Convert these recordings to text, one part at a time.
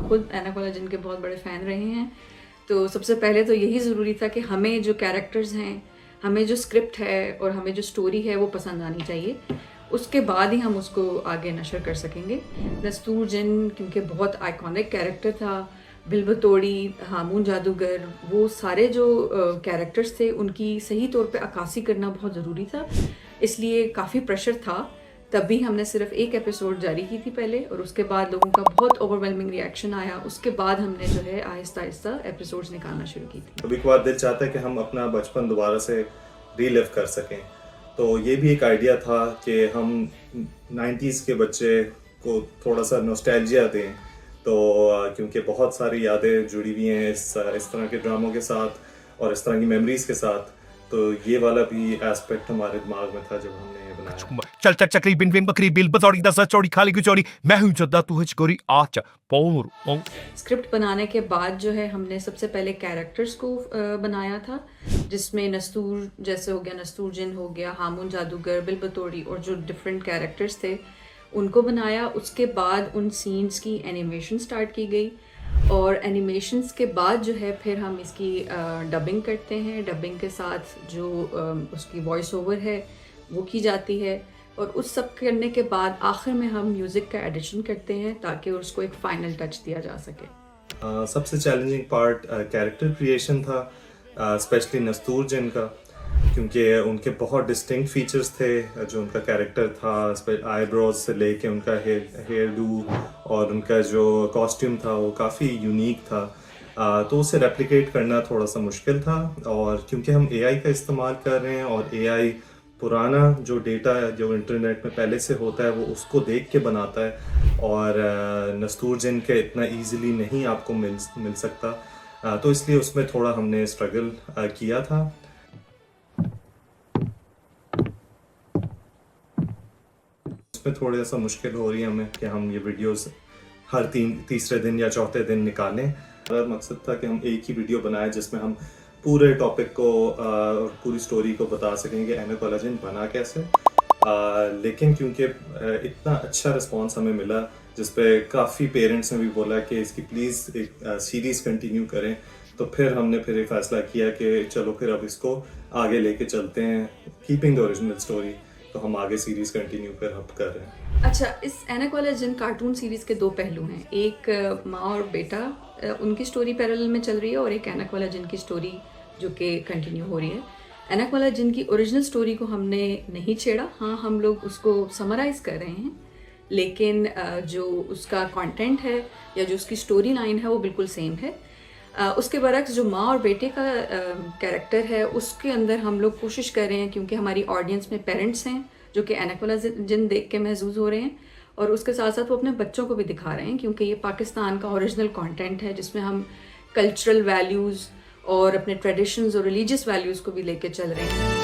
खुद एना कोलाजन के बहुत बड़े फ़ैन रहे हैं। तो सबसे पहले तो यही ज़रूरी था कि हमें जो कैरेक्टर्स हैं, हमें जो स्क्रिप्ट है और हमें जो स्टोरी है वो पसंद आनी चाहिए। उसके बाद ही हम उसको आगे नशर कर सकेंगे। दस्तूर जिन क्योंकि बहुत आइकॉनिक कैरेक्टर था, बिल्बतोड़ी, हामून जादूगर, वो सारे जो कैरेक्टर्स थे उनकी सही तौर पे अक्कासी करना बहुत ज़रूरी था। इसलिए काफ़ी प्रेशर था। तभी हमने सिर्फ एक एपिसोड जारी की थी पहले और उसके बाद लोगों का बहुत ओवरवेलमिंग रिएक्शन आया। उसके बाद हमने जो है आहिस्ता आहिस्ता एपिसोड्स निकालना शुरू की थी। कभी कभार दिल चाहता है कि हम अपना बचपन दोबारा से रीलिव कर सकें, तो ये भी एक आइडिया था कि हम 90s के बच्चे को थोड़ा सा नॉस्टैल्जिया दें। तो क्योंकि बहुत सारी यादें जुड़ी हुई हैं इस तरह के ड्रामों के साथ और इस तरह की मेमोरीज के साथ, तो ये वाला भी एस्पेक्ट हमारे दिमाग में था जब हमने ये बनाया। चल चल चक्री बिन बिन बकरी बिल बतौड़ी दस चौड़ी खाली की चौड़ी मैं हूं जद्दा तू हिच गोरी आचा पौर स्क्रिप्ट बनाने के बाद जो है हमने सबसे पहले कैरेक्टर्स को बनाया था, जिसमें नस्तूर जैसे हो गया, नस्तूर जिन हो गया, हामून जादूगर, बिल्बतोड़ी और जो डिफरेंट कैरेक्टर्स थे उनको बनाया। उसके बाद उन सीन्स की एनिमेशन स्टार्ट की गई और एनिमेशंस के बाद जो है फिर हम इसकी डबिंग करते हैं। डबिंग के साथ जो उसकी वॉइस ओवर है वो की जाती है और उस सब करने के बाद आखिर में हम म्यूज़िक का एडिशन करते हैं ताकि उसको एक फ़ाइनल टच दिया जा सके। सबसे चैलेंजिंग पार्ट कैरेक्टर क्रिएशन था, स्पेशली नस्तूर जिन का, क्योंकि उनके बहुत डिस्टिंक्ट फीचर्स थे। जो उनका कैरेक्टर था, आईब्रोज से लेके उनका हेयर डू और उनका जो कॉस्ट्यूम था वो काफ़ी यूनिक था। तो उसे रेप्लिकेट करना थोड़ा सा मुश्किल था। और क्योंकि हम एआई का इस्तेमाल कर रहे हैं और एआई पुराना जो डेटा जो इंटरनेट में पहले से होता है वो उसको देख के बनाता है और नस्तूर जिन के इतना इजीली नहीं आपको मिल सकता। तो इसलिए उसमें थोड़ा हमने स्ट्रगल किया था। उसमें थोड़ा सा मुश्किल हो रही है हमें कि हम ये वीडियोस हर तीसरे दिन या चौथे दिन निकालें। हमारा मकसद था कि हम एक ही वीडियो बनाएं जिसमें हम पूरे टॉपिक को पूरी स्टोरी को बता सकें कि एना कोलाजन बना कैसे। लेकिन क्योंकि इतना अच्छा रिस्पांस हमें मिला, जिस पे काफ़ी पेरेंट्स ने भी बोला कि इसकी प्लीज़ एक सीरीज़ कंटिन्यू करें, तो फिर हमने फिर एक फ़ैसला किया कि चलो फिर अब इसको आगे लेके चलते हैं, कीपिंग द ओरिजिनल स्टोरी। तो हम आगे सीरीज़ कंटिन्यू फिर अब कर रहे हैं। अच्छा, इस एना कोलाजन कार्टून सीरीज़ के दो पहलू हैं। एक माँ और बेटा, उनकी स्टोरी पैरेलल में चल रही है और एक एना कोलाजन की स्टोरी जो कि कंटिन्यू हो रही है। एना कोलाजन की ओरिजिनल स्टोरी को हमने नहीं छेड़ा। हाँ, हम लोग उसको समराइज़ कर रहे हैं, लेकिन जो उसका कंटेंट है या जो उसकी स्टोरी लाइन है वो बिल्कुल सेम है। उसके बरक्स जो माँ और बेटे का कैरेक्टर है उसके अंदर हम लोग कोशिश कर रहे हैं, क्योंकि हमारी ऑडियंस में पेरेंट्स हैं जो कि एना कोलाजन देख के महसूस हो रहे हैं और उसके साथ साथ वो अपने बच्चों को भी दिखा रहे हैं, क्योंकि ये पाकिस्तान का ओरिजिनल कंटेंट है जिसमें हम कल्चरल वैल्यूज़ और अपने ट्रेडिशंस और रिलीजियस वैल्यूज़ को भी लेके चल रहे हैं।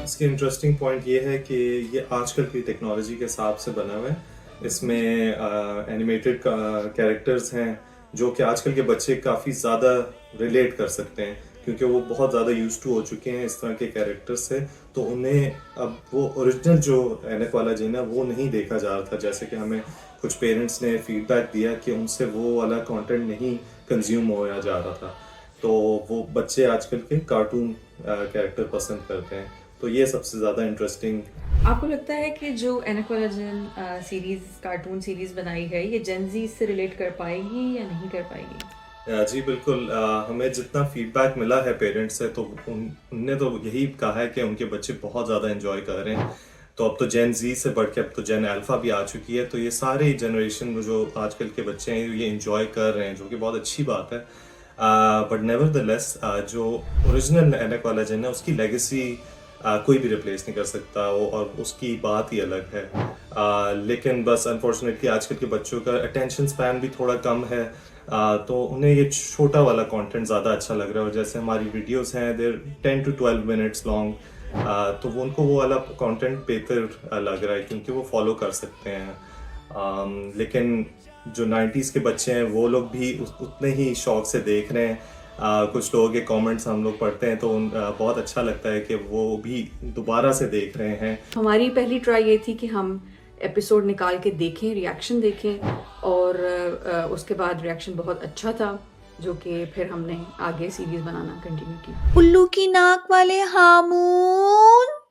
इसकी इंटरेस्टिंग पॉइंट ये है कि ये आजकल की टेक्नोलॉजी के हिसाब से बना हुआ है। इसमें एनिमेटेड कैरेक्टर्स हैं जो कि आजकल के बच्चे काफ़ी ज़्यादा रिलेट कर सकते हैं, क्योंकि वो बहुत ज़्यादा यूज टू हो चुके हैं इस तरह के कैरेक्टर्स से। तो उन्हें अब वो ओरिजिनल जो एना कोलाजन है वो नहीं देखा जा रहा था। जैसे कि हमें कुछ पेरेंट्स ने फीडबैक दिया कि उनसे वो वाला कंटेंट नहीं कंज्यूम होया जा रहा था। तो वो बच्चे आजकल के कार्टून कैरेक्टर पसंद करते हैं। तो ये सबसे ज़्यादा इंटरेस्टिंग। आपको लगता है कि जो एना कोलाजन सीरीज़, कार्टून सीरीज़ बनाई है, ये जेन ज़ी इससे रिलेट कर पाएगी या नहीं कर पाएगी? जी बिल्कुल। हमें जितना फीडबैक मिला है पेरेंट्स से, तो उनने तो यही कहा है कि उनके बच्चे बहुत ज़्यादा एंजॉय कर रहे हैं। तो अब तो जेन जी से बढ़ के अब तो जेन अल्फ़ा भी आ चुकी है। तो ये सारे जनरेशन जो आजकल के बच्चे हैं ये एंजॉय कर रहे हैं, जो कि बहुत अच्छी बात है। बट नेवरदलेस जो ओरिजिनल एना कोलाजन है उसकी लेगेसी कोई भी रिप्लेस नहीं कर सकता वो, और उसकी बात ही अलग है। लेकिन बस अनफॉर्चुनेटली आजकल के बच्चों का अटेंशन स्पैन भी थोड़ा कम है। तो उन्हें ये छोटा वाला कंटेंट ज़्यादा अच्छा लग रहा है। और जैसे हमारी वीडियोस हैं देर 10 to 12 मिनट्स लॉन्ग, तो वो उनको वो वाला कंटेंट बेहतर लग रहा है क्योंकि वो फॉलो कर सकते हैं। लेकिन जो 90s के बच्चे हैं वो लोग भी उतने ही शौक से देख रहे हैं। कुछ लोगों के कमेंट्स हम लोग पढ़ते हैं तो बहुत अच्छा लगता है कि वो भी दोबारा से देख रहे हैं। हमारी पहली ट्राई ये थी कि हम एपिसोड निकाल के देखें, रिएक्शन देखें, और उसके बाद रिएक्शन बहुत अच्छा था, जो कि फिर हमने आगे सीरीज़ बनाना कंटिन्यू की। उल्लू की नाक वाले हामून।